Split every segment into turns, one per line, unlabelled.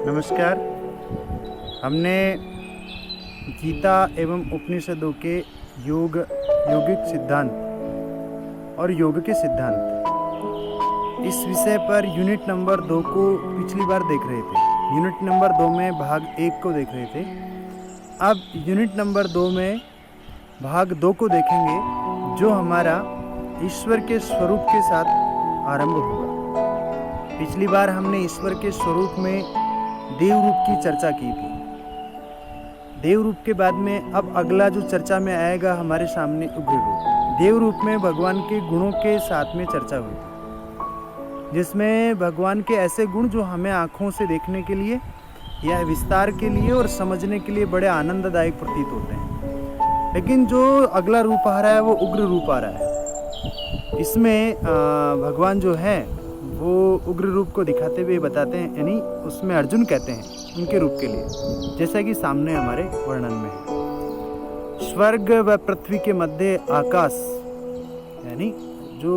नमस्कार। हमने गीता एवं उपनिषदों के योगिक सिद्धांत और योग के सिद्धांत इस विषय पर यूनिट नंबर 2 को पिछली बार देख रहे थे। यूनिट नंबर 2 में भाग 1 को देख रहे थे। अब यूनिट नंबर 2 में भाग 2 को देखेंगे, जो हमारा ईश्वर के स्वरूप के साथ आरंभ होगा। पिछली बार हमने ईश्वर के स्वरूप में देव रूप की चर्चा की थी। देव रूप के बाद में अब अगला जो चर्चा में आएगा हमारे सामने उग्र रूप। देव रूप में भगवान के गुणों के साथ में चर्चा हुई थी, जिसमें भगवान के ऐसे गुण जो हमें आँखों से देखने के लिए या विस्तार के लिए और समझने के लिए बड़े आनंददायक प्रतीत होते हैं। लेकिन जो अगला रूप आ रहा है वो उग्र रूप आ रहा है। इसमें भगवान जो है वो उग्र रूप को दिखाते हुए बताते हैं, यानी उसमें अर्जुन कहते हैं उनके रूप के लिए, जैसा कि सामने हमारे वर्णन में है। स्वर्ग व पृथ्वी के मध्य आकाश, यानी जो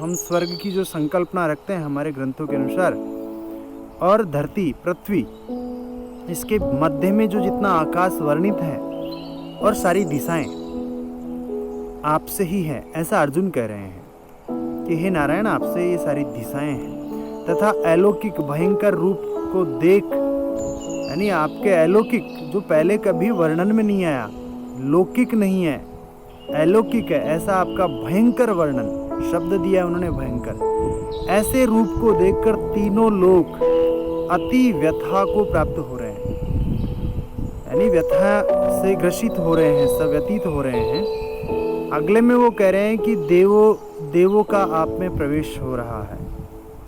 हम स्वर्ग की जो संकल्पना रखते हैं हमारे ग्रंथों के अनुसार, और धरती पृथ्वी, इसके मध्य में जो जितना आकाश वर्णित है और सारी दिशाएं आपसे ही है, ऐसा अर्जुन कह रहे हैं कि हे नारायण, आपसे ये सारी दिशाएं हैं तथा अलौकिक भयंकर रूप को देख, यानी आपके अलौकिक जो पहले कभी वर्णन में नहीं आया, लौकिक नहीं है, अलौकिक है, ऐसा आपका भयंकर वर्णन शब्द दिया उन्होंने, भयंकर। ऐसे रूप को देखकर तीनों लोग अति व्यथा को प्राप्त हो रहे हैं, यानी व्यथा से ग्रसित हो रहे हैं, सव्यतीत हो रहे हैं। अगले में वो कह रहे हैं कि देवों का आप में प्रवेश हो रहा है।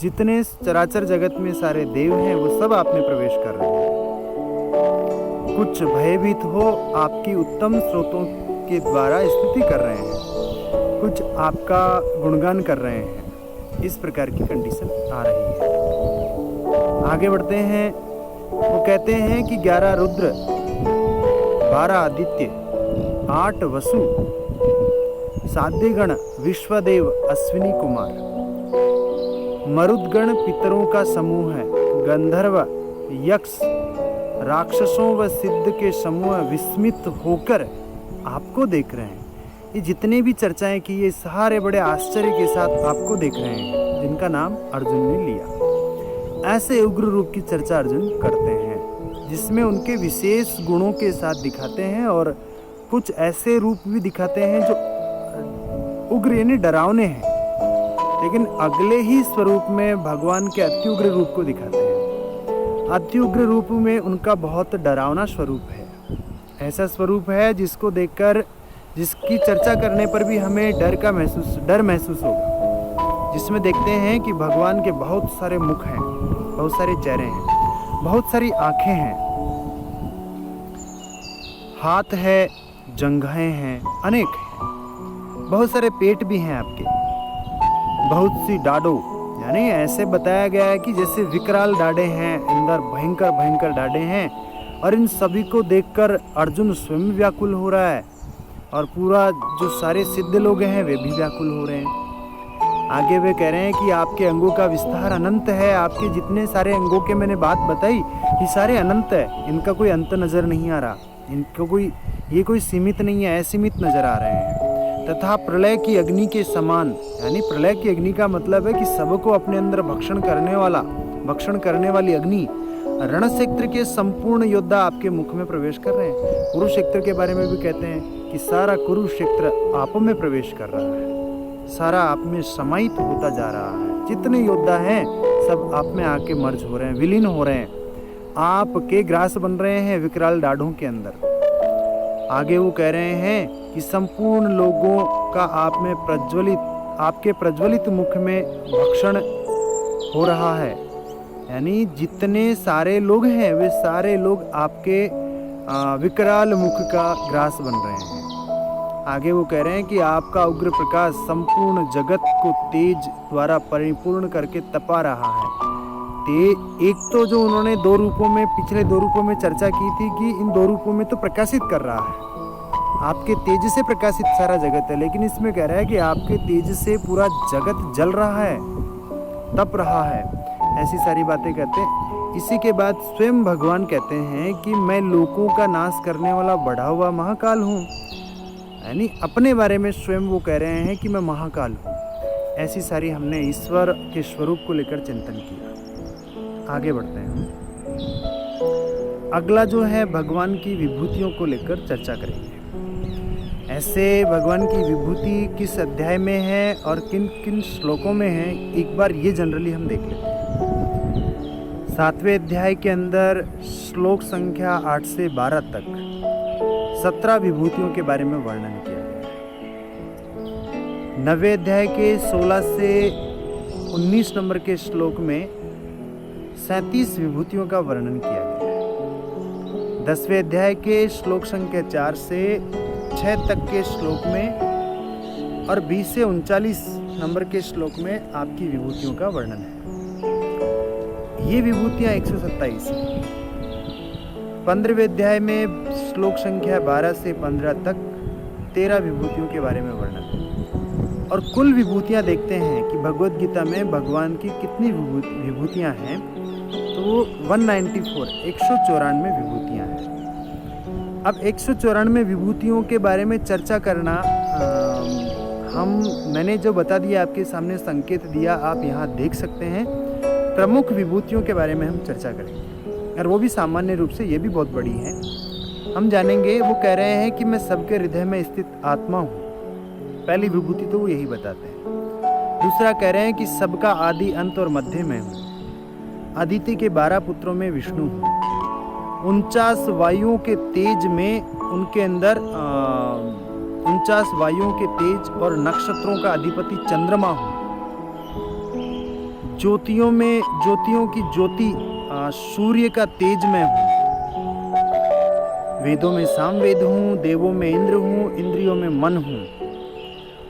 जितने चराचर जगत में सारे देव हैं वो सब आप में प्रवेश कर रहे हैं। कुछ भयभीत हो आपकी उत्तम स्रोतों के द्वारा स्तुति कर रहे हैं, कुछ आपका गुणगान कर रहे हैं। इस प्रकार की कंडीशन आ रही है। आगे बढ़ते हैं। वो कहते हैं कि 11 रुद्र, 12 आदित्य, 8 वसु, साध्यगण, विश्वदेव, अश्विनी कुमार, मरुदगण पितरों का समूह है, गंधर्व, यक्ष, राक्षसों व सिद्ध के समूह विस्मित होकर आपको देख रहे हैं। ये जितने भी चर्चाएं की, ये सारे बड़े आश्चर्य के साथ आपको देख रहे हैं, जिनका नाम अर्जुन ने लिया। ऐसे उग्र रूप की चर्चा अर्जुन करते हैं, जिसमें उनके विशेष गुणों के साथ दिखाते हैं और कुछ ऐसे रूप भी दिखाते हैं जो उग्र यानी डरावने हैं, लेकिन अगले ही स्वरूप में भगवान के अति उग्र रूप को दिखाते हैं। अति उग्र रूप में उनका बहुत डरावना स्वरूप है, ऐसा स्वरूप है जिसको देखकर, जिसकी चर्चा करने पर भी हमें डर महसूस होगा। जिसमें देखते हैं कि भगवान के बहुत सारे मुख हैं, बहुत सारे चेहरे हैं, बहुत सारी आंखें हैं, हाथ है, जंघें हैं, अनेक हैं, बहुत सारे पेट भी हैं आपके, बहुत सी डाडों, यानी ऐसे बताया गया है कि जैसे विकराल डाडे हैं, अंदर भयंकर भयंकर डाडे हैं। और इन सभी को देखकर अर्जुन स्वयं व्याकुल हो रहा है और पूरा जो सारे सिद्ध लोग हैं वे भी व्याकुल हो रहे हैं। आगे वे कह रहे हैं कि आपके अंगों का विस्तार अनंत है। आपके जितने सारे अंगों के मैंने बात बताई, ये सारे अनंत है, इनका कोई अंत नजर नहीं आ रहा, इनका कोई सीमित नहीं है, असीमित नजर आ रहे हैं। तथा प्रलय की अग्नि के समान, यानी प्रलय की अग्नि का मतलब है कि सबको अपने अंदर भक्षण करने वाली अग्नि, रण क्षेत्र के संपूर्ण योद्धा आपके मुख में प्रवेश कर रहे हैं। कुरुक्षेत्र के बारे में भी कहते हैं कि सारा कुरुक्षेत्र आप में प्रवेश कर रहा है, सारा आप में समाहित होता जा रहा है। जितने योद्धा हैं सब आप में आके मर्ज हो रहे हैं, विलीन हो रहे हैं, आपके ग्रास बन रहे हैं विकराल डाढ़ों के अंदर। आगे वो कह रहे हैं कि संपूर्ण लोगों का आपके प्रज्वलित मुख में भक्षण हो रहा है, यानी जितने सारे लोग हैं वे सारे लोग आपके विकराल मुख का ग्रास बन रहे हैं। आगे वो कह रहे हैं कि आपका उग्र प्रकाश संपूर्ण जगत को तेज द्वारा परिपूर्ण करके तपा रहा है। एक तो जो उन्होंने 2 रूपों में, पिछले 2 रूपों में चर्चा की थी कि इन 2 रूपों में तो प्रकाशित कर रहा है, आपके तेज से प्रकाशित सारा जगत है। लेकिन इसमें कह रहा है कि आपके तेज से पूरा जगत जल रहा है, तप रहा है। ऐसी सारी बातें कहते हैं। इसी के बाद स्वयं भगवान कहते हैं कि मैं लोकों का नाश करने वाला बढ़ा हुआ महाकाल हूँ, यानी अपने बारे में स्वयं वो कह रहे हैं कि मैं महाकाल हूँ। ऐसी सारी हमने ईश्वर के स्वरूप को लेकर चिंतन किया। आगे बढ़ते हैं हम। अगला जो है भगवान की विभूतियों को लेकर चर्चा करेंगे। ऐसे भगवान की विभूति किस अध्याय में है और किन किन श्लोकों में है, एक बार ये जनरली हम देख लेते हैं। 7वें अध्याय के अंदर श्लोक संख्या 8 से 12 तक 17 विभूतियों के बारे में वर्णन किया गया है। 9वें अध्याय के 16 से 19 नंबर के श्लोक में 37 विभूतियों का वर्णन किया गया है। 10वें अध्याय के श्लोक संख्या 4 से 6 तक के श्लोक में और 20 से 39 नंबर के श्लोक में आपकी विभूतियों का वर्णन है। ये विभूतियां 127 हैं। 15वें अध्याय में श्लोक संख्या 12 से 15 तक 13 विभूतियों के बारे में वर्णन है। और कुल विभूतियां देखते हैं कि भगवद गीता में भगवान की कितनी विभूतियां हैं, तो 194 विभूतियां हैं। अब 194 विभूतियों के बारे में चर्चा करना, मैंने जो बता दिया आपके सामने संकेत दिया, आप यहाँ देख सकते हैं। प्रमुख विभूतियों के बारे में हम चर्चा करेंगे और वो भी सामान्य रूप से, ये भी बहुत बड़ी है, हम जानेंगे। वो कह रहे हैं कि मैं सबके हृदय में स्थित आत्मा हूँ, पहली विभूति तो वो यही बताते हैं। दूसरा कह रहे हैं कि सबका आदि अंत और मध्य में हूँ, अदिति के 12 पुत्रों में विष्णु हूँ, 49 वायुओं के तेज में उनके अंदर 49 वायुओं के तेज और नक्षत्रों का अधिपति चंद्रमा हूँ, ज्योतियों की ज्योति सूर्य का तेज में हूँ, वेदों में सामवेद हूँ, देवों में इंद्र हूँ, इंद्रियों में मन हूँ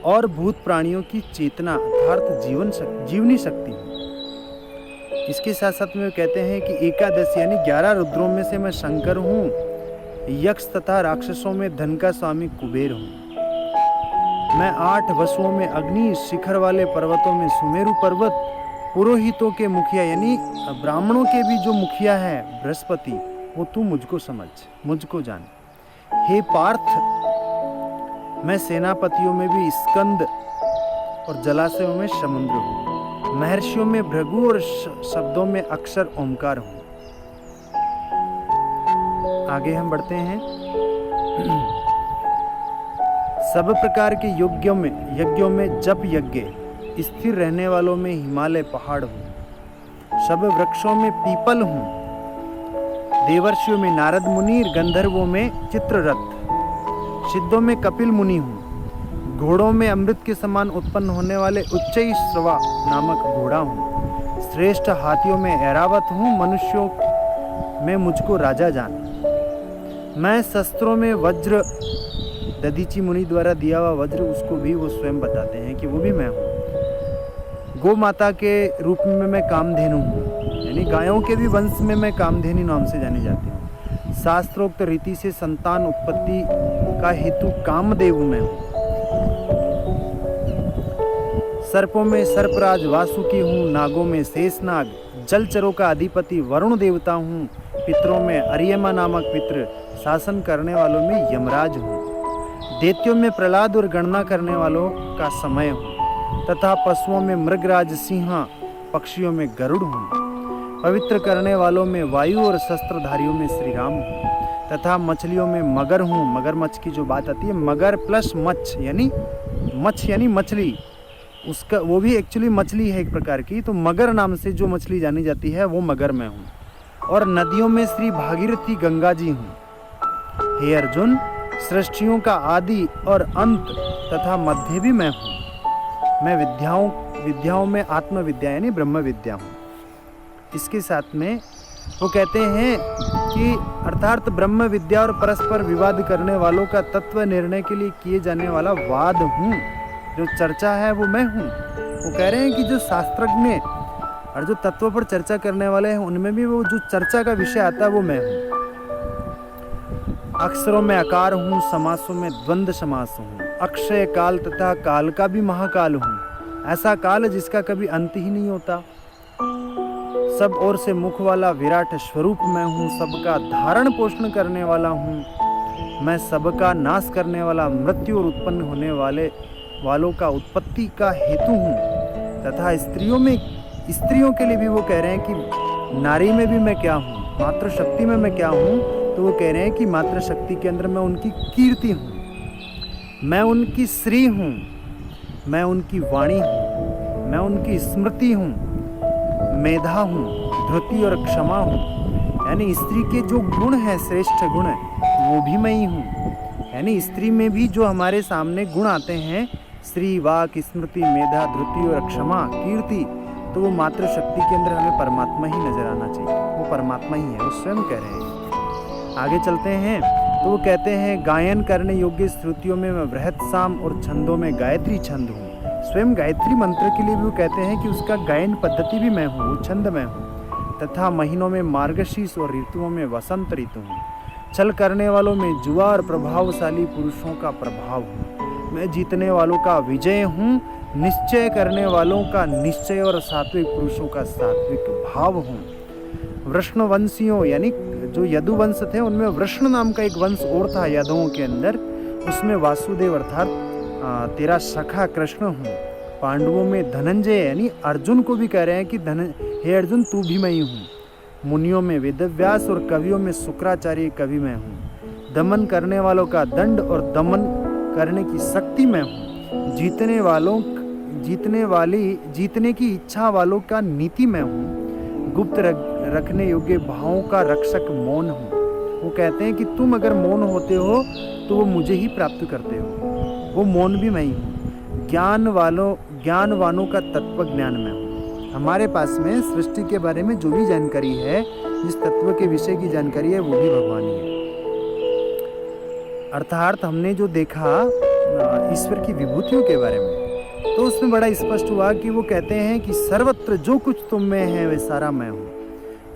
और भूत प्राणियों की चेतना अर्थात जीवनी शक्ति हूँ। इसके साथ साथ में कहते हैं कि 11 यानी 11 रुद्रों में से मैं शंकर हूँ, यक्ष तथा राक्षसों में धन का स्वामी कुबेर हूँ। मैं 8 वसुओं में अग्नि, शिखर वाले पर्वतों में सुमेरु पर्वत, पुरोहितों के मुखिया यानी ब्राह्मणों के भी जो मुखिया है बृहस्पति, वो तू मुझको समझ, मुझको जान। हे पार्थ, मैं सेनापतियों में भी स्कंद और जलाशयों में समुद्र हूँ, महर्षियों में भृगु और शब्दों में अक्षर ओमकार हूँ। आगे हम बढ़ते हैं। सब प्रकार के यज्ञों में जप यज्ञ, स्थिर रहने वालों में हिमालय पहाड़ हूँ, सब वृक्षों में पीपल हूँ, देवर्षियों में नारद मुनि, गंधर्वों में चित्ररथ, सिद्धों में कपिल मुनि हूँ, घोड़ों में अमृत के समान उत्पन्न होने वाले उच्चैश्रवा नामक घोड़ा हूँ, श्रेष्ठ हाथियों में ऐरावत हूँ, मनुष्यों में मुझको राजा जान। मैं शस्त्रों में वज्र, दधीची मुनि द्वारा दिया हुआ वज्र, उसको भी वो स्वयं बताते हैं कि वो भी मैं हूँ। गौ माता के रूप में मैं कामधेनु हूँ, यानी गायों के भी वंश में मैं कामधेनु नाम से जानी जाती हूँ। शास्त्रोक्त रीति से संतान उत्पत्ति का हेतु कामदेव में हूँ। सर्पों में सर्पराज वासुकी हूँ, नागों में शेषनाग, जलचरों का अधिपति वरुण देवता हूँ, पितरों में अर्यमा नामक पितृ, शासन करने वालों में यमराज हूँ, दैत्यों में प्रहलाद और गणना करने वालों का समय हूँ, तथा पशुओं में मृगराज सिंह, पक्षियों में गरुड़ हूँ, पवित्र करने वालों में वायु और शस्त्रधारियों में श्री राम हूँ, तथा मछलियों में मगर हूँ। मगरमच्छ की जो बात आती है, मगर प्लस मच्छ यानी मछली, उसका वो भी एक्चुअली मछली है एक प्रकार की, तो मगर नाम से जो मछली जानी जाती है वो मगर में हूँ। और नदियों में श्री भागीरथी गंगा जी हूँ। हे अर्जुन, सृष्टियों का आदि और अंत तथा मध्य भी मैं हूँ। मैं विद्याओं में आत्मविद्या यानी ब्रह्म विद्या हूँ। इसके साथ में वो कहते हैं कि अर्थात ब्रह्म विद्या और परस्पर विवाद करने वालों का तत्व निर्णय के लिए किए जाने वाला वाद हूँ। जो चर्चा है वो मैं हूँ। वो कह रहे हैं कि जो शास्त्रज्ञ और जो तत्व पर चर्चा करने वाले हैं उनमें भी वो जो चर्चा का विषय आता है वो मैं हूँ। अक्षरों में आकार हूँ, समासों में द्वंद्व समास हूँ, अक्षय काल तथा काल का भी महाकाल हूँ, ऐसा काल जिसका कभी अंत ही नहीं होता। सब ओर से मुख वाला विराट स्वरूप मैं हूँ, सबका धारण पोषण करने वाला हूँ, मैं सबका नाश करने वाला, मृत्यु और उत्पन्न होने वालों का उत्पत्ति का हेतु हूँ। तथा स्त्रियों के लिए भी वो कह रहे हैं कि नारी में भी मैं क्या हूँ, मातृशक्ति में मैं क्या हूँ, तो वो कह रहे हैं कि मातृशक्ति के अंदर मैं उनकी कीर्ति हूँ, मैं उनकी श्री हूँ, मैं उनकी वाणी हूँ, मैं उनकी स्मृति हूँ, मेधा हूँ, धृति और क्षमा हूँ। यानी स्त्री के जो गुण हैं, श्रेष्ठ गुण है, वो भी मैं ही हूँ। यानी स्त्री में भी जो हमारे सामने गुण आते हैं, श्री, वाक, स्मृति, मेधा, धृति और क्षमा, कीर्ति, तो वो मातृशक्ति के अंदर हमें परमात्मा ही नजर आना चाहिए। वो परमात्मा ही है, वो स्वयं कह रहे हैं। आगे चलते हैं तो वो कहते हैं, गायन करने योग्य श्रुतियों में मैं बृहत साम और छंदों में गायत्री छंद हूँ। स्वयं गायत्री मंत्र के लिए भी वो कहते हैं कि उसका गायन पद्धति भी मैं हूँ, वो छंद मैं हूँ। तथा महीनों में मार्गशीर्ष और ऋतुओं में वसंत ऋतु हूँ। छल करने वालों में जुआ और प्रभावशाली पुरुषों का प्रभाव हूँ। मैं जीतने वालों का विजय हूँ, निश्चय करने वालों का निश्चय और सात्विक पुरुषों का सात्विक भाव हूँ। वृष्णवंशियों यानी जो यदुवंश थे, उनमें वृष्ण नाम का एक वंश और था यादवों के अंदर, उसमें वासुदेव अर्थात तेरा सखा कृष्ण हूँ। पांडवों में धनंजय यानी अर्जुन को भी कह रहे हैं कि हे अर्जुन तू भी मैं ही हूँ। मुनियों में वेदव्यास और कवियों में शुक्राचार्य कवि मैं हूँ। दमन करने वालों का दंड और दमन करने की शक्ति मैं हूँ। जीतने की इच्छा वालों का नीति मैं हूँ। गुप्त रखने योग्य भावों का रक्षक मौन हूँ। वो कहते हैं कि तुम अगर मौन होते हो तो वो मुझे ही प्राप्त करते हो, वो मौन भी मैं ही हूँ। ज्ञानवानों का तत्व ज्ञान में हूँ। हमारे पास में सृष्टि के बारे में जो भी जानकारी है, जिस तत्व के विषय की जानकारी है, वो भी भगवान ही है। अर्थात हमने जो देखा ईश्वर की विभूतियों के बारे में, तो उसमें बड़ा स्पष्ट हुआ कि वो कहते हैं कि सर्वत्र जो कुछ तुम में है वे सारा मैं हूँ।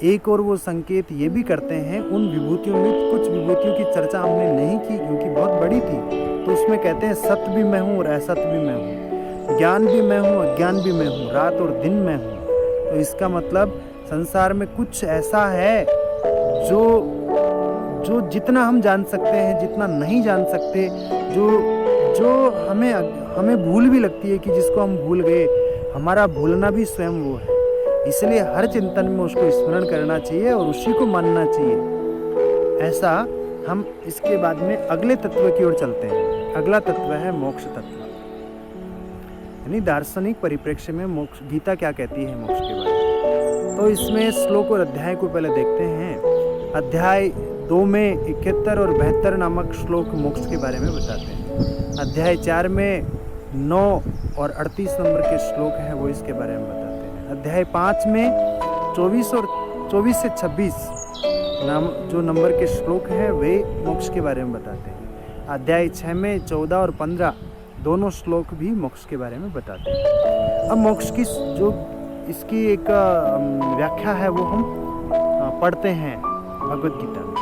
एक और वो संकेत ये भी करते हैं, उन विभूतियों में कुछ विभूतियों की चर्चा हमने नहीं की क्योंकि बहुत बड़ी थी, तो उसमें कहते हैं सत्य भी मैं हूँ और असत भी मैं हूँ, ज्ञान भी मैं हूँ अज्ञान भी मैं हूँ, रात और दिन मैं हूँ। तो इसका मतलब संसार में कुछ ऐसा है जो जितना हम जान सकते हैं, जितना नहीं जान सकते, जो हमें भूल भी लगती है कि जिसको हम भूल गए, हमारा भूलना भी स्वयं वो है। इसलिए हर चिंतन में उसको स्मरण करना चाहिए और उसी को मानना चाहिए। ऐसा हम इसके बाद में अगले तत्व की ओर चलते हैं। अगला तत्व है मोक्ष तत्व। यानी दार्शनिक परिप्रेक्ष्य में मोक्ष, गीता क्या कहती है मोक्ष के बारे में। तो इसमें श्लोक और अध्याय को पहले देखते हैं। अध्याय 2 में 71 और 72 नामक श्लोक मोक्ष के बारे में बताते हैं। अध्याय 4 में 9 और 38 नंबर के श्लोक हैं, वो इसके बारे में बताते हैं। अध्याय 5 में 24 से 26 जो नंबर के श्लोक हैं वे मोक्ष के बारे में बताते हैं। अध्याय 6 में 14 और 15 दोनों श्लोक भी मोक्ष के बारे में बताते हैं। अब मोक्ष की जो इसकी एक व्याख्या है वो हम पढ़ते हैं भगवद गीता में।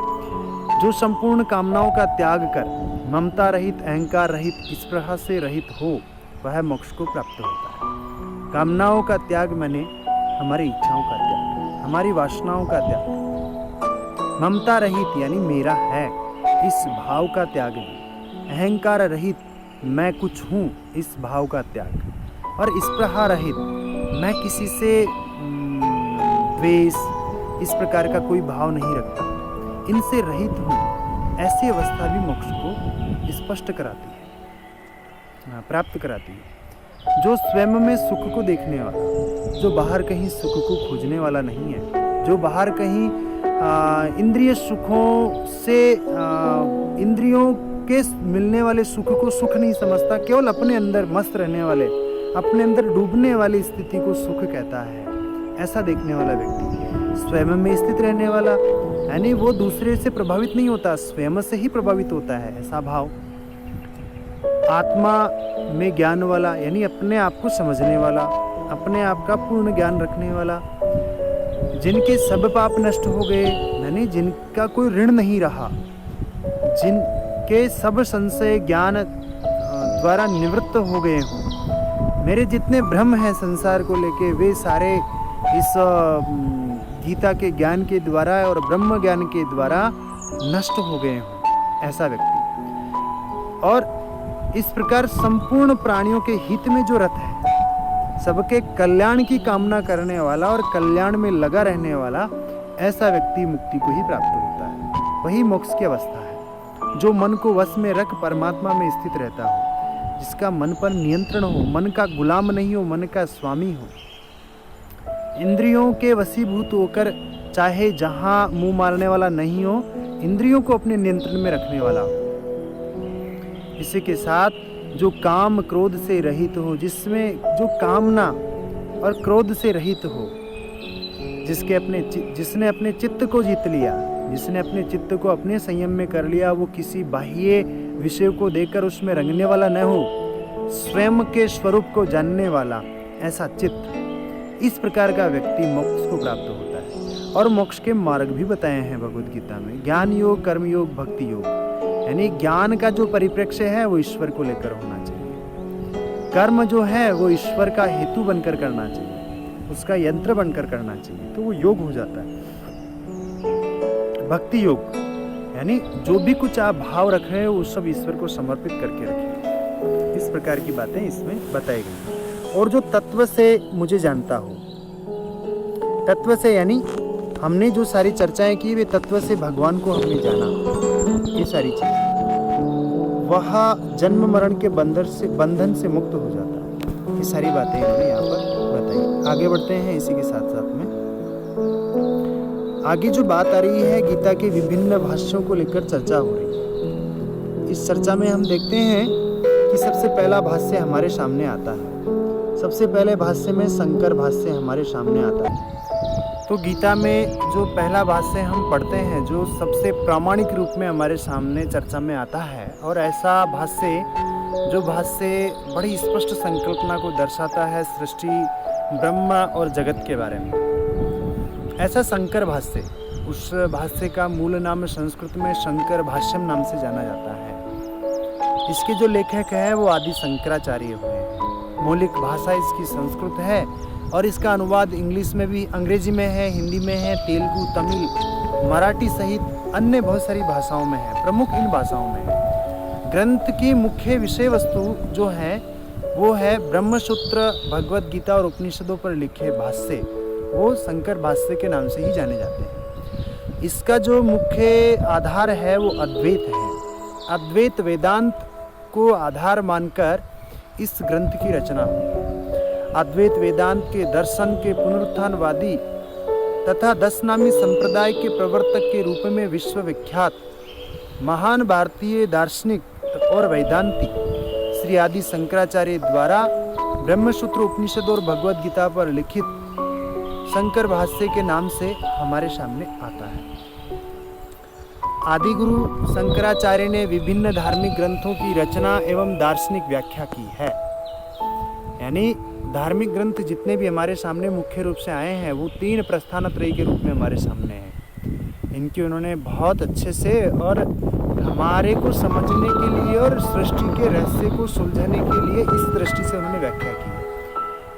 जो संपूर्ण कामनाओं का त्याग कर ममता रहित, अहंकार रहित, स्पृहा से रहित हो, वह मोक्ष को प्राप्त होता है। कामनाओं का त्याग माने हमारी इच्छाओं का त्याग, हमारी वासनाओं का त्याग। ममता रहित यानी मेरा है, इस भाव का त्याग है। अहंकार रहित मैं कुछ हूँ, इस भाव का त्याग। और स्पृहा रहित मैं किसी से द्वेष इस प्रकार का कोई भाव नहीं रखता, इनसे रहित हूँ। ऐसी अवस्था भी मोक्ष को स्पष्ट कराती है, प्राप्त कराती है। जो स्वयं में सुख को देखने वाला, जो बाहर कहीं सुख को खोजने वाला नहीं है, जो बाहर कहीं इंद्रिय सुखों से इंद्रियों के मिलने वाले सुख को सुख नहीं समझता, केवल अपने अंदर मस्त रहने वाले, अपने अंदर डूबने वाली स्थिति को सुख कहता है। ऐसा देखने वाला व्यक्ति स्वयं में स्थित रहने वाला, यानी वो दूसरे से प्रभावित नहीं होता, स्वयं से ही प्रभावित होता है, ऐसा भाव। आत्मा में ज्ञान वाला यानी अपने आप को समझने वाला, अपने आप का पूर्ण ज्ञान रखने वाला, जिनके सब पाप नष्ट हो गए, यानी जिनका कोई ऋण नहीं रहा, जिनके सब संशय ज्ञान द्वारा निवृत्त हो गए हों। मेरे जितने भ्रम हैं संसार को लेके, वे सारे इस गीता के ज्ञान के द्वारा और ब्रह्म ज्ञान के द्वारा नष्ट हो गए हों, ऐसा व्यक्ति। और इस प्रकार संपूर्ण प्राणियों के हित में जो रत है, सबके कल्याण की कामना करने वाला और कल्याण में लगा रहने वाला, ऐसा व्यक्ति मुक्ति को ही प्राप्त होता है। वही मोक्ष की अवस्था है, जो मन को वश में रख परमात्मा में स्थित रहता हो, जिसका मन पर नियंत्रण हो, मन का गुलाम नहीं हो, मन का स्वामी हो, इंद्रियों के वशीभूत होकर चाहे जहां मुंह मारने वाला नहीं हो, इंद्रियों को अपने नियंत्रण में रखने वाला हो। इसी के साथ जो काम क्रोध से रहित हो, जिसमें जो कामना और क्रोध से रहित हो, जिसने अपने चित्त को जीत लिया, जिसने अपने चित्त को अपने संयम में कर लिया, वो किसी बाह्य विषय को देकर उसमें रंगने वाला न हो, स्वयं के स्वरूप को जानने वाला ऐसा चित्त, इस प्रकार का व्यक्ति मोक्ष को प्राप्त होता है। और मोक्ष के मार्ग भी बताए हैं भगवद गीता में, ज्ञान योग, कर्म योग, भक्ति योग। यानी ज्ञान का जो परिप्रेक्ष्य है वो ईश्वर को लेकर होना चाहिए, कर्म जो है वो ईश्वर का हेतु बनकर करना चाहिए, उसका यंत्र बनकर करना चाहिए, तो वो योग हो जाता है। भक्ति योग यानी जो भी कुछ आप भाव रख रहे हो वो सब ईश्वर को समर्पित करके रखिए। इस प्रकार की बातें इसमें बताई गई। और जो तत्व से मुझे जानता हो, तत्व से यानी हमने जो सारी चर्चाएं की, वे तत्व से भगवान को हमने जाना, ये सारी चीजें, वह जन्म मरण के बंधन से मुक्त हो जाता है। ये सारी बातें इन्होंने यहाँ पर बताई। आगे बढ़ते हैं इसी के साथ साथ में। आगे जो बात आ रही है, गीता के विभिन्न भाष्यों को लेकर चर्चा हो रही है। इस चर्चा में हम देखते हैं कि सबसे पहला भाष्य हमारे सामने आता है। सबसे पहले भाष्य में शंकर भाष्य हमारे सामने आता है। तो गीता में जो पहला भाष्य हम पढ़ते हैं, जो सबसे प्रामाणिक रूप में हमारे सामने चर्चा में आता है, और ऐसा भाष्य जो भाष्य बड़ी स्पष्ट संकल्पना को दर्शाता है सृष्टि, ब्रह्म और जगत के बारे में, ऐसा शंकर भाष्य। उस भाष्य का मूल नाम संस्कृत में शंकर भाष्यम नाम से जाना जाता है। इसके जो लेखक है वो आदि शंकराचार्य हुए। मौलिक भाषा इसकी संस्कृत है और इसका अनुवाद इंग्लिश में भी, अंग्रेजी में है, हिंदी में है, तेलुगु, तमिल, मराठी सहित अन्य बहुत सारी भाषाओं में है। प्रमुख इन भाषाओं में है। ग्रंथ की मुख्य विषय वस्तु जो है वो है ब्रह्मसूत्र, भगवद गीता और उपनिषदों पर लिखे भाष्य, वो शंकर भाष्य के नाम से ही जाने जाते हैं। इसका जो मुख्य आधार है वो अद्वैत है। अद्वैत वेदांत को आधार मानकर इस ग्रंथ की रचना हुई। अद्वैत वेदांत के दर्शन के पुनरुत्थानवादी तथा 10 नामी संप्रदाय के प्रवर्तक के रूप में विश्वविख्यात महान भारतीय दार्शनिक और वैदांतिक श्री आदि शंकराचार्य द्वारा ब्रह्मसूत्र, उपनिषद और भगवद गीता पर लिखित शंकर भाष्य के नाम से हमारे सामने आता है। आदि गुरु शंकराचार्य ने विभिन्न धार्मिक ग्रंथों की रचना एवं दार्शनिक व्याख्या की है। यानी धार्मिक ग्रंथ जितने भी हमारे सामने मुख्य रूप से आए हैं वो 3 प्रस्थानत्रयी के रूप में हमारे सामने हैं। इनकी उन्होंने बहुत अच्छे से और हमारे को समझने के लिए और सृष्टि के रहस्य को सुलझाने के लिए इस दृष्टि से उन्होंने व्याख्या की है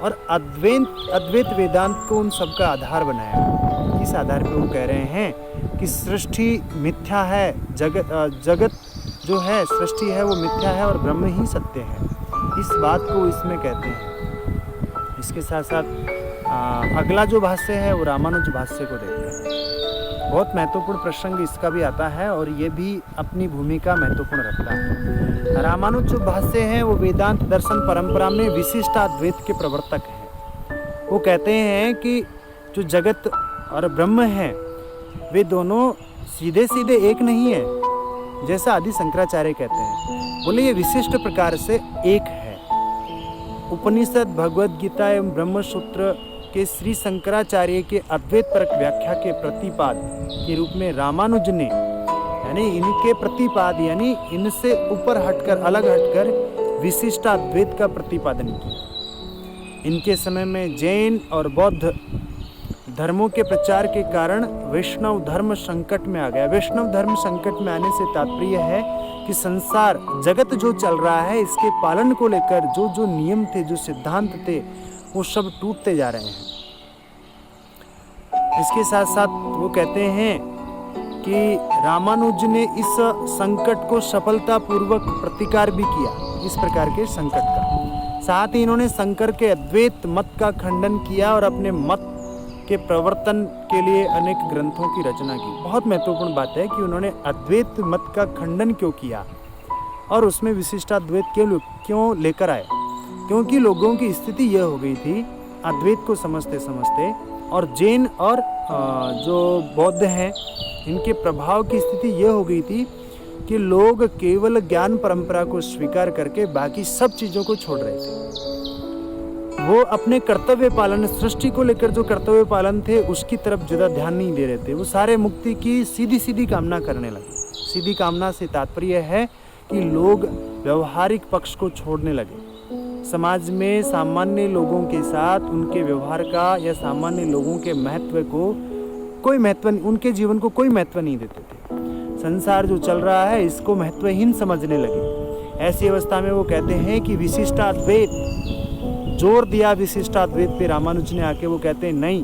और अद्वैत वेदांत को उन सबका आधार बनाया। इस आधार पर वो कह रहे हैं कि सृष्टि मिथ्या है, जगत जो है, सृष्टि है वो मिथ्या है और ब्रह्म ही सत्य है। इस बात को इसमें कहते हैं। इसके साथ साथ अगला जो भाष्य है वो रामानुज भाष्य को देखते हैं। बहुत महत्वपूर्ण प्रसंग इसका भी आता है और ये भी अपनी भूमिका महत्वपूर्ण रखता है। रामानुज जो भाष्य हैं वो वेदांत दर्शन परंपरा में विशिष्ट अद्वैत के प्रवर्तक हैं। वो कहते हैं कि जो जगत और ब्रह्म है वे दोनों सीधे सीधे एक नहीं है, जैसा आदि शंकराचार्य कहते हैं। बोले ये विशिष्ट प्रकार से एक है। उपनिषद, भगवद गीता एवं ब्रह्मसूत्र के श्री शंकराचार्य के अद्वैत परक व्याख्या के प्रतिपाद के रूप में रामानुज ने, यानी इनके प्रतिपाद यानी इनसे ऊपर हटकर, अलग हटकर विशिष्ट अद्वैत का प्रतिपादन किया। इनके समय में जैन और बौद्ध धर्मों के प्रचार के कारण वैष्णव धर्म संकट में आ गया। वैष्णव धर्म संकट में आने से तात्पर्य है कि संसार, जगत जो चल रहा है, इसके पालन को लेकर जो जो नियम थे, जो सिद्धांत थे, वो सब टूटते जा रहे हैं। इसके साथ साथ वो कहते हैं कि रामानुज ने इस संकट को सफलतापूर्वक प्रतिकार भी किया, इस प्रकार के संकट का। साथ ही इन्होंने शंकर के अद्वैत मत का खंडन किया और अपने मत के प्रवर्तन के लिए अनेक ग्रंथों की रचना की। बहुत महत्वपूर्ण बात है कि उन्होंने अद्वैत मत का खंडन क्यों किया और उसमें विशिष्टाद्वैत क्यों लेकर आए, क्योंकि लोगों की स्थिति यह हो गई थी अद्वैत को समझते समझते, और जैन और जो बौद्ध हैं इनके प्रभाव की स्थिति यह हो गई थी कि लोग केवल ज्ञान परंपरा को स्वीकार करके बाकी सब चीज़ों को छोड़ रहे थे। वो अपने कर्तव्य पालन, सृष्टि को लेकर जो कर्तव्य पालन थे उसकी तरफ ज़्यादा ध्यान नहीं दे रहे थे। वो सारे मुक्ति की सीधी सीधी कामना करने लगे। सीधी कामना से तात्पर्य है कि लोग व्यवहारिक पक्ष को छोड़ने लगे। समाज में सामान्य लोगों के साथ उनके व्यवहार का या सामान्य लोगों के महत्व को कोई महत्व, उनके जीवन को कोई महत्व नहीं देते थे। संसार जो चल रहा है इसको महत्वहीन समझने लगे। ऐसी अवस्था में वो कहते हैं कि विशिष्टाद्वैत, जोर दिया विशिष्टाद्वैत पे रामानुज ने आके। वो कहते हैं नहीं,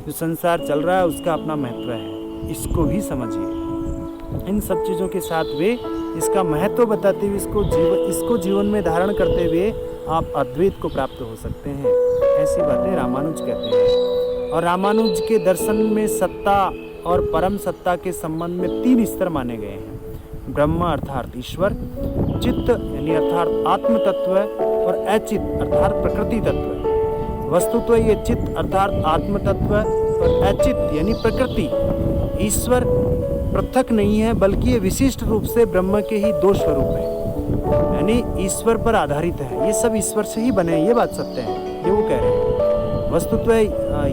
जो संसार चल रहा है उसका अपना महत्व है, इसको भी समझिए। इन सब चीज़ों के साथ वे इसका महत्व बताते हुए इसको जीवन में धारण करते हुए आप अद्वैत को प्राप्त हो सकते हैं। ऐसी बातें रामानुज कहते हैं। और रामानुज के दर्शन में सत्ता और परम सत्ता के संबंध में 3 स्तर माने गए हैं। ब्रह्म अर्थात ईश्वर, चित्त यानी अर्थात आत्म तत्व, और अचित अर्थात प्रकृति तत्व। वस्तुत्व ये चित्त अर्थात आत्म तत्व और अचित यानी प्रकृति ईश्वर पृथक नहीं है, बल्कि ये विशिष्ट रूप से ब्रह्म के ही 2 स्वरूप है, यानी ईश्वर पर आधारित है। ये सब ईश्वर से ही बने, ये बात सत्य है, ये वो कह रहे हैं। वस्तुतः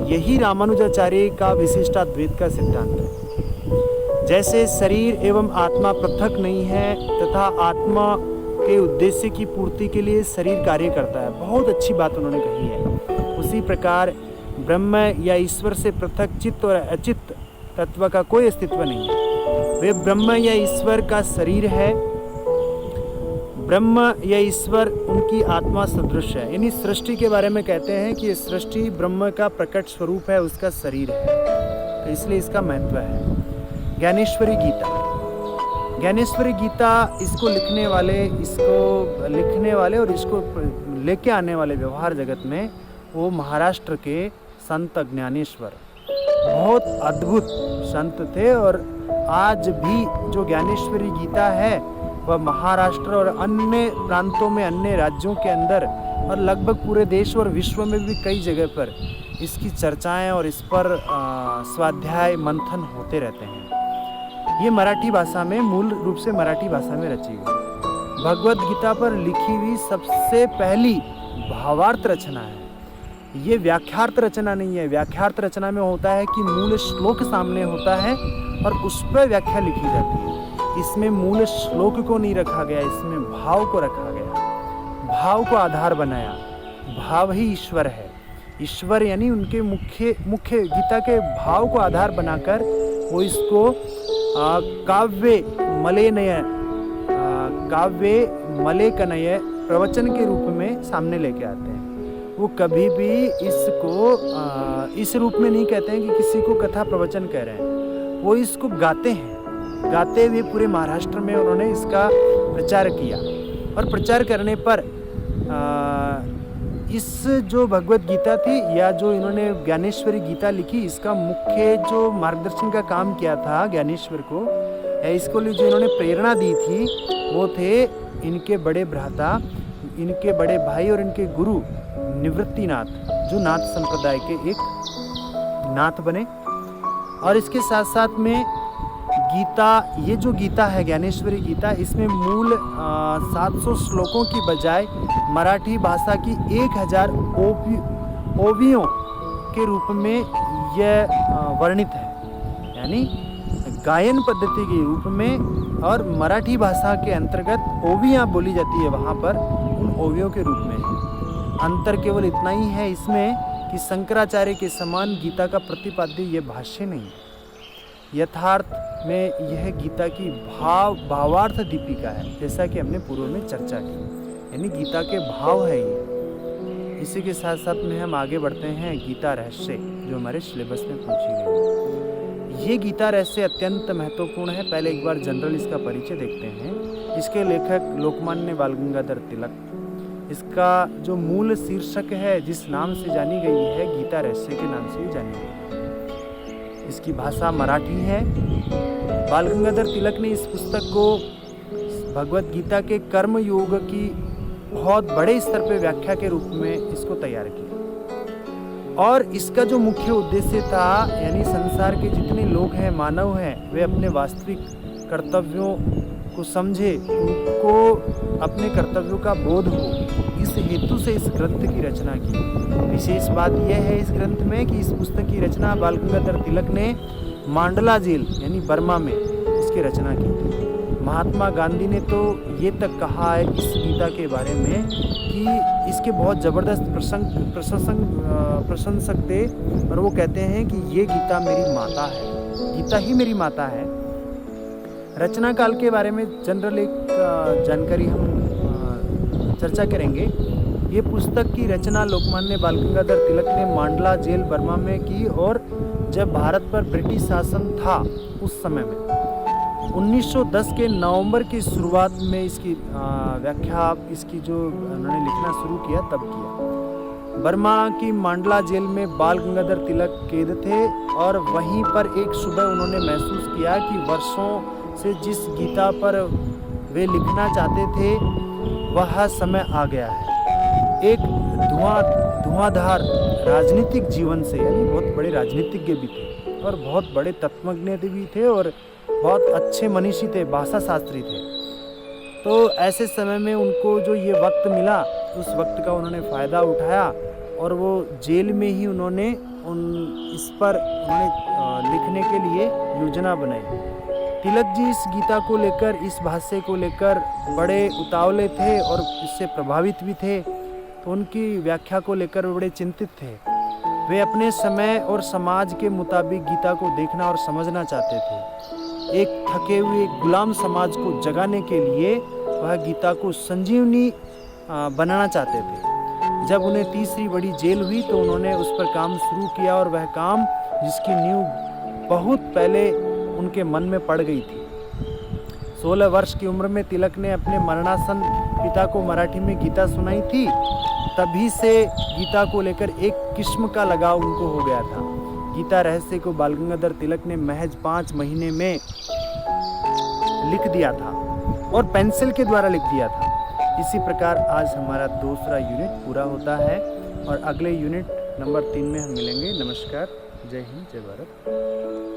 यही रामानुजाचार्य का विशिष्टाद्वैत का सिद्धांत है। जैसे शरीर एवं आत्मा पृथक नहीं है तथा आत्मा के उद्देश्य की पूर्ति के लिए शरीर कार्य करता है, बहुत अच्छी बात उन्होंने कही है। उसी प्रकार ब्रह्म या ईश्वर से पृथक चित्त और अचित्त तत्व का कोई अस्तित्व नहीं है। वे ब्रह्म या ईश्वर का शरीर है। ब्रह्म या ईश्वर उनकी आत्मा सदृश है। यानी सृष्टि के बारे में कहते हैं कि ये सृष्टि ब्रह्म का प्रकट स्वरूप है, उसका शरीर है, तो इसलिए इसका महत्व है। ज्ञानेश्वरी गीता, ज्ञानेश्वरी गीता इसको लिखने वाले और इसको लेके आने वाले व्यवहार जगत में वो महाराष्ट्र के संत ज्ञानेश्वर बहुत अद्भुत संत थे। और आज भी जो ज्ञानेश्वरी गीता है वह महाराष्ट्र और अन्य प्रांतों में, अन्य राज्यों के अंदर और लगभग पूरे देश और विश्व में भी कई जगह पर इसकी चर्चाएं और इस पर स्वाध्याय मंथन होते रहते हैं। ये मराठी भाषा में, मूल रूप से मराठी भाषा में रची हुई भगवद गीता पर लिखी हुई सबसे पहली भावार्थ रचना है। ये व्याख्यार्थ रचना नहीं है। व्याख्यार्थ रचना में होता है कि मूल श्लोक सामने होता है और उस पर व्याख्या लिखी जाती है। इसमें मूल श्लोक को नहीं रखा गया, इसमें भाव को रखा गया, भाव को आधार बनाया। भाव ही ईश्वर है। ईश्वर यानी उनके मुख्य गीता के भाव को आधार बनाकर वो इसको काव्य मले कनय प्रवचन के रूप में सामने लेके आते हैं। वो कभी भी इसको इस रूप में नहीं कहते हैं कि किसी को कथा प्रवचन कह रहे हैं। वो इसको गाते हैं। गाते हुए पूरे महाराष्ट्र में उन्होंने इसका प्रचार किया और प्रचार करने पर इस जो भगवत गीता थी या जो इन्होंने ज्ञानेश्वरी गीता लिखी, इसका मुख्य जो मार्गदर्शन का काम किया था ज्ञानेश्वर को, या इसको लिए जो इन्होंने प्रेरणा दी थी, वो थे इनके बड़े भ्राता, इनके बड़े भाई और इनके गुरु निवृत्तिनाथ, जो नाथ संप्रदाय के एक नाथ बने। और इसके साथ साथ में गीता, ये जो गीता है ज्ञानेश्वरी गीता, इसमें मूल 700 श्लोकों की बजाय मराठी भाषा की 1000 ओवियों के रूप में यह वर्णित है, यानी गायन पद्धति के रूप में। और मराठी भाषा के अंतर्गत ओवियाँ बोली जाती है वहाँ पर, उन ओवियों के रूप में है। अंतर केवल इतना ही है इसमें कि शंकराचार्य के समान गीता का प्रतिपाद्य ये भाष्य नहीं है। यथार्थ में यह गीता की भावार्थ दीपिका है, जैसा कि हमने पूर्व में चर्चा की, यानी गीता के भाव है ये। इसी के साथ साथ में हम आगे बढ़ते हैं गीता रहस्य। जो हमारे सिलेबस में पूछी गई है। ये गीता रहस्य अत्यंत महत्वपूर्ण है। पहले एक बार जनरल इसका परिचय देखते हैं। इसके लेखक लोकमान्य बाल गंगाधर तिलक। इसका जो मूल शीर्षक है, जिस नाम से जानी गई है, गीता रहस्य के नाम से ही जानी गई है। इसकी भाषा मराठी है। बाल गंगाधर तिलक ने इस पुस्तक को भगवत गीता के कर्म योग की बहुत बड़े स्तर पर व्याख्या के रूप में इसको तैयार किया। और इसका जो मुख्य उद्देश्य था, यानी संसार के जितने लोग हैं, मानव हैं, वे अपने वास्तविक कर्तव्यों को समझे, उनको अपने कर्तव्यों का बोध हो, इस हेतु से इस ग्रंथ की रचना की। विशेष बात यह है इस ग्रंथ में कि इस पुस्तक की रचना बाल गंगाधर तिलक ने मांडला जेल यानी बर्मा में इसकी रचना की थी। महात्मा गांधी ने तो ये तक कहा है इस गीता के बारे में कि इसके बहुत ज़बरदस्त प्रशंसक थे, और वो कहते हैं कि ये गीता मेरी माता है, गीता ही मेरी माता है। रचना काल के बारे में जनरल एक जानकारी हम चर्चा करेंगे। ये पुस्तक की रचना लोकमान्य बाल गंगाधर तिलक ने मांडला जेल बर्मा में की, और जब भारत पर ब्रिटिश शासन था उस समय में 1910 के नवंबर की शुरुआत में इसकी व्याख्या, इसकी जो उन्होंने लिखना शुरू किया तब किया। बर्मा की मांडला जेल में बाल गंगाधर तिलक कैद थे, और वहीं पर एक सुबह उन्होंने महसूस किया कि वर्षों से जिस गीता पर वे लिखना चाहते थे वह समय आ गया है। एक धुआंधार राजनीतिक जीवन से, यानी बहुत बड़े राजनीतिज्ञ भी थे और बहुत बड़े तत्वज्ञ भी थे और बहुत अच्छे मनीषी थे, भाषा शास्त्री थे। तो ऐसे समय में उनको जो ये वक्त मिला, उस वक्त का उन्होंने फ़ायदा उठाया, और वो जेल में ही उन्होंने इस पर लिखने के लिए योजना बनाई। तिलक जी इस गीता को लेकर, इस भाष्य को लेकर बड़े उतावले थे और इससे प्रभावित भी थे, तो उनकी व्याख्या को लेकर बड़े चिंतित थे। वे अपने समय और समाज के मुताबिक गीता को देखना और समझना चाहते थे। एक थके हुए गुलाम समाज को जगाने के लिए वह गीता को संजीवनी बनाना चाहते थे। जब उन्हें तीसरी बड़ी जेल हुई तो उन्होंने उस पर काम शुरू किया, और वह काम जिसकी नींव बहुत पहले उनके मन में पड़ गई थी। 16 वर्ष की उम्र में तिलक ने अपने मरणासन पिता को मराठी में गीता सुनाई थी। तभी से गीता को लेकर एक किस्म का लगाव उनको हो गया था। गीता रहस्य को बाल गंगाधर तिलक ने महज 5 महीने में लिख दिया था, और पेंसिल के द्वारा लिख दिया था। इसी प्रकार आज हमारा दूसरा यूनिट पूरा होता है, और अगले यूनिट नंबर 3 में हम मिलेंगे। नमस्कार, जय हिंद, जय भारत।